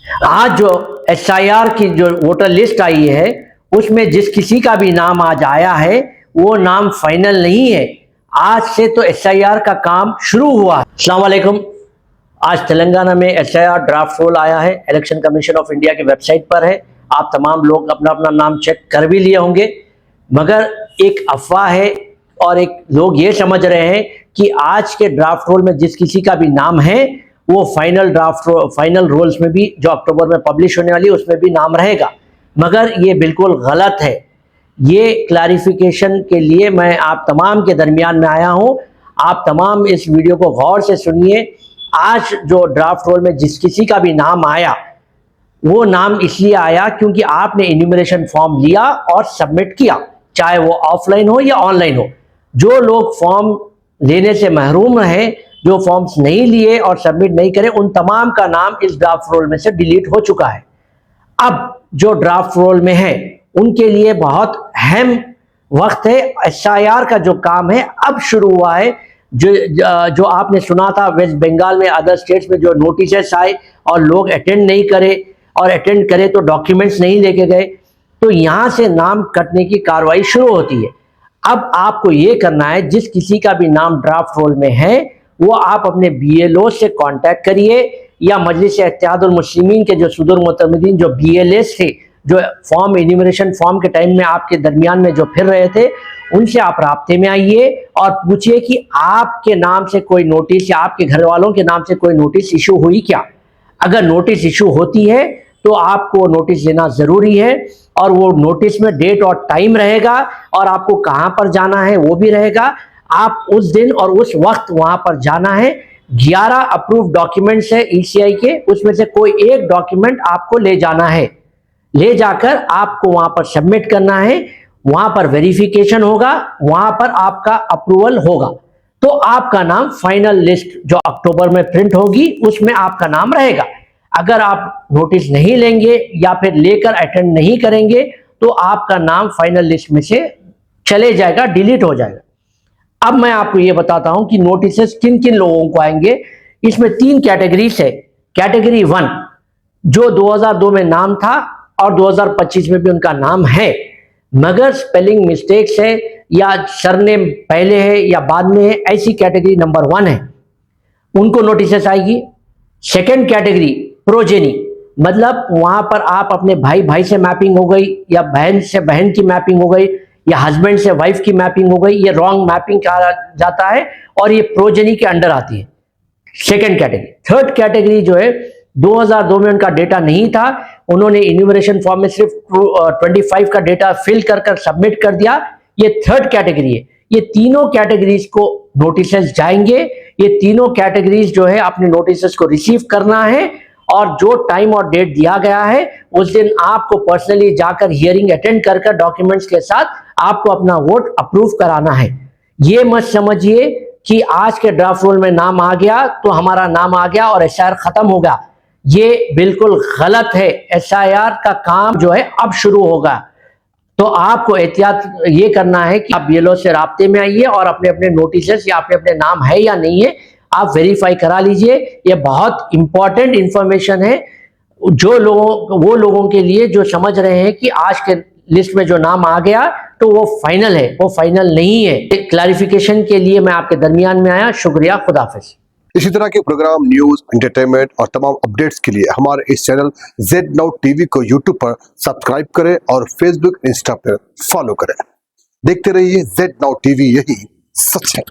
आज जो एसआईआर की जो वोटर लिस्ट आई है उसमें जिस किसी का भी नाम आज आया है वो नाम फाइनल नहीं है। आज से तो एसआईआर का काम शुरू हुआ। अस्सलाम वालेकुम। आज तेलंगाना में एसआईआर ड्राफ्ट रोल आया है, इलेक्शन कमीशन ऑफ इंडिया की वेबसाइट पर है। आप तमाम लोग अपना अपना नाम चेक कर भी लिए होंगे, मगर एक अफवाह है और एक लोग ये समझ रहे हैं कि आज के ड्राफ्ट रोल में जिस किसी का भी नाम है वो फाइनल रोल्स में भी जो अक्टूबर में पब्लिश होने वाली है उसमें भी नाम रहेगा, मगर ये बिल्कुल गलत है। ये क्लैरिफिकेशन के लिए मैं आप तमाम के दरमियान में आया हूं। आप तमाम इस वीडियो को गौर से सुनिए। आज जो ड्राफ्ट रोल में जिस किसी का भी नाम आया वो नाम इसलिए आया क्योंकि आपने इन्यूमरेशन फॉर्म लिया और सबमिट किया, चाहे वो ऑफलाइन हो या ऑनलाइन हो। जो लोग फॉर्म लेने से महरूम रहे, जो फॉर्म्स नहीं लिए और सबमिट नहीं करे, उन तमाम का नाम इस ड्राफ्ट रोल में से डिलीट हो चुका है। अब जो ड्राफ्ट रोल में है उनके लिए बहुत अहम वक्त है। एसआईआर का जो काम है अब शुरू हुआ है। जो आपने सुना था वेस्ट बंगाल में, अदर स्टेट्स में जो नोटिस आए और लोग अटेंड नहीं करे और अटेंड करे तो डॉक्यूमेंट्स नहीं लेके गए, तो यहां से नाम कटने की कार्रवाई शुरू होती है। अब आपको ये करना है, जिस किसी का भी नाम ड्राफ्ट रोल में है वो आप अपने बीएलओ से कांटेक्ट करिए या मजलिस इत्तेहादुल मुस्लिमीन के जो सदर मुतमदीन जो बीएलएस थे, जो फॉर्म इन्यूमरेशन फॉर्म के टाइम में आपके दरमियान में जो फिर रहे थे, उनसे आप राब्ते में आइए और पूछिए कि आपके नाम से कोई नोटिस या आपके घर वालों के नाम से कोई नोटिस इशू हुई क्या। अगर नोटिस इशू होती है तो आपको नोटिस देना जरूरी है और वो नोटिस में डेट और टाइम रहेगा और आपको कहां पर जाना है वो भी रहेगा। आप उस दिन और उस वक्त वहां पर जाना है। 11 अप्रूव डॉक्यूमेंट्स है ईसीआई के, उसमें से कोई एक डॉक्यूमेंट आपको ले जाना है, ले जाकर आपको वहां पर सबमिट करना है। वहां पर वेरिफिकेशन होगा, वहां पर आपका अप्रूवल होगा, तो आपका नाम फाइनल लिस्ट जो अक्टूबर में प्रिंट होगी उसमें आपका नाम रहेगा। अगर आप नोटिस नहीं लेंगे या फिर लेकर अटेंड नहीं करेंगे तो आपका नाम फाइनल लिस्ट में से चले जाएगा, डिलीट हो जाएगा। अब मैं आपको ये बताता हूं कि नोटिस किन किन लोगों को आएंगे। इसमें 3 कैटेगरीज है। कैटेगरी 1 जो 2002 में नाम था और 2025 में भी उनका नाम है, मगर स्पेलिंग मिस्टेक्स है या सरनेम पहले है या बाद में है, ऐसी कैटेगरी नंबर 1 है, उनको नोटिस आएगी। सेकेंड कैटेगरी प्रोजेनी, मतलब वहां पर आप अपने भाई भाई से मैपिंग हो गई या बहन से बहन की मैपिंग हो गई या हस्बैंड से वाइफ की मैपिंग हो गई, ये रॉन्ग मैपिंग कहा जाता है और ये प्रोजेनी के अंडर आती है, सेकेंड कैटेगरी। थर्ड कैटेगरी जो है 2002 में उनका डेटा नहीं था, उन्होंने इन्यूमरेशन फॉर्म में सिर्फ 25 का डेटा फिल कर सबमिट कर दिया, ये थर्ड कैटेगरी है। ये तीनों कैटेगरीज को नोटिस जाएंगे। ये तीनों कैटेगरीज जो है अपने नोटिस को रिसीव करना है और जो टाइम और डेट दिया गया है उस दिन आपको पर्सनली जाकर हियरिंग अटेंड कर डॉक्यूमेंट्स के साथ आपको अपना वोट अप्रूव कराना है। ये मत समझिए कि आज के ड्राफ्ट रोल में नाम आ गया तो हमारा नाम आ गया और एसआईआर खत्म हो गया। ये बिल्कुल गलत है। एसआईआर का काम जो है अब शुरू होगा, तो आपको एहतियात ये करना है कि आप बीएलओ से राब्ते में आइए और अपने अपने नोटिस या अपने अपने नाम है या नहीं है आप वेरीफाई करा लीजिए। ये बहुत इंपॉर्टेंट इंफॉर्मेशन है वो लोगों के लिए जो समझ रहे हैं कि आज के लिस्ट में जो नाम आ गया तो वो फाइनल है, वो फाइनल नहीं है। क्लैरिफिकेशन के लिए मैं आपके दरमियान में आया। शुक्रिया, खुदा हाफिज। इसी तरह के प्रोग्राम, न्यूज, एंटरटेनमेंट और तमाम अपडेट्स के लिए हमारे इस चैनल जेड नाउ टीवी को यूट्यूब पर सब्सक्राइब करें और फेसबुक, इंस्टा पर फॉलो करें। देखते रहिए जेड नाउ टीवी, यही सच है।